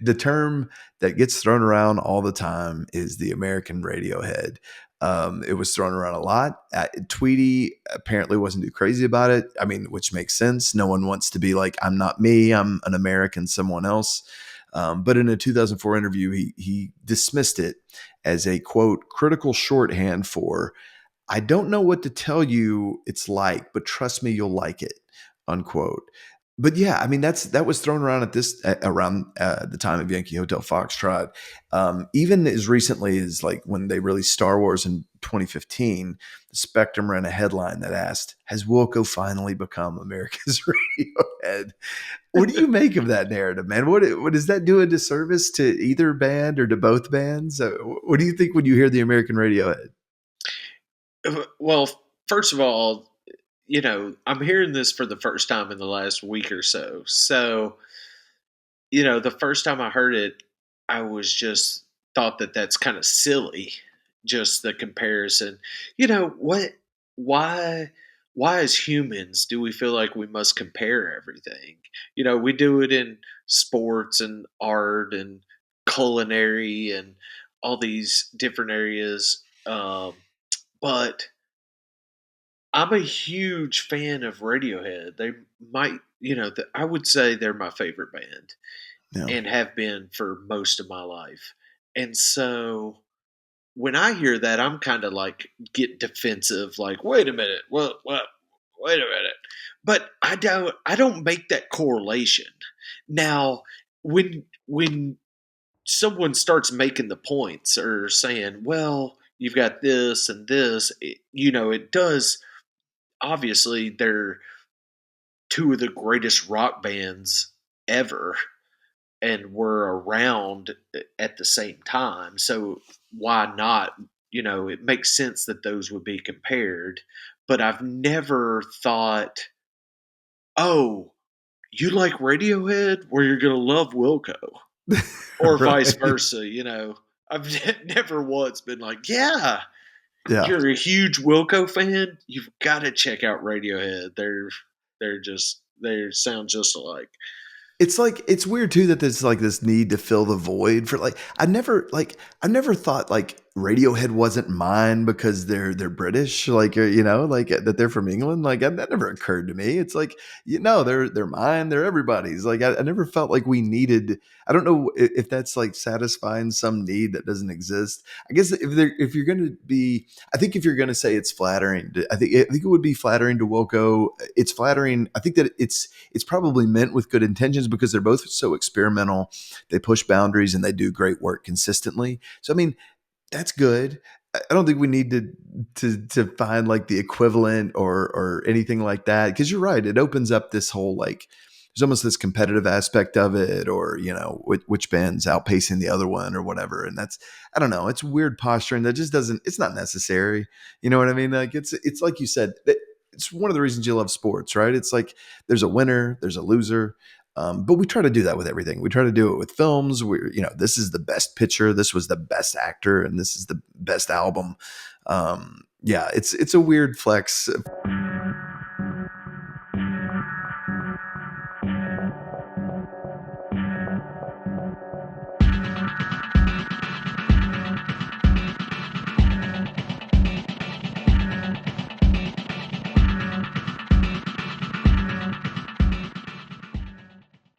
The term that gets thrown around all the time is the American Radiohead. It was thrown around a lot. Tweety apparently wasn't too crazy about it. I mean, which makes sense. No one wants to be like, I'm not me, I'm an American, someone else. But in a 2004 interview, he dismissed it as a quote, critical shorthand for, I don't know what to tell you it's like, but trust me, you'll like it, unquote. But yeah, I mean that was thrown around around the time of Yankee Hotel Foxtrot, even as recently as like when they released Star Wars in 2015. Spectrum ran a headline that asked, "Has Wilco finally become America's Radiohead?" What do you make of that narrative, man? What does that do a disservice to either band or to both bands? What do you think when you hear the American Radiohead? Well, first of all, I'm hearing this for the first time in the last week or so. So, the first time I heard it, I was just thought that that's kind of silly, just the comparison. What? Why? Why, as humans, do we feel like we must compare everything? We do it in sports and art and culinary and all these different areas. But I'm a huge fan of Radiohead. They might, I would say they're my favorite band Yeah. and have been for most of my life. And so when I hear that, I'm kind of like get defensive, like, wait a minute, what, wait a minute. But I don't make that correlation. Now, when someone starts making the points or saying, well, you've got this and this, it does obviously they're two of the greatest rock bands ever and were around at the same time. So why not? It makes sense that those would be compared. But I've never thought, oh, you like Radiohead? Well, you're going to love Wilco. Or vice Right. versa, I've never once been like, yeah, Yeah. you're a huge Wilco fan, you've got to check out Radiohead. They sound just alike. It's like it's weird too that there's like this need to fill the void for I never thought like Radiohead wasn't mine because they're British, like like that they're from England. Like that never occurred to me. It's like they're mine, they're everybody's. Like I never felt like we needed. I don't know if that's like satisfying some need that doesn't exist. I guess if you're going to be, I think if you're going to say it's flattering, I think it would be flattering to Wilco. It's flattering. I think that it's probably meant with good intentions because they're both so experimental. They push boundaries and they do great work consistently. So I mean, that's good. I don't think we need to find like the equivalent or anything like that because you're right. It opens up this whole like there's almost this competitive aspect of it, or which band's outpacing the other one or whatever. And that's I don't know. It's weird posturing that just doesn't. It's not necessary. You know what I mean? Like it's like you said. It's one of the reasons you love sports, right? It's like there's a winner, there's a loser. But we try to do that with everything. We try to do it with films. Where this is the best picture, this was the best actor, and this is the best album. Yeah, it's a weird flex.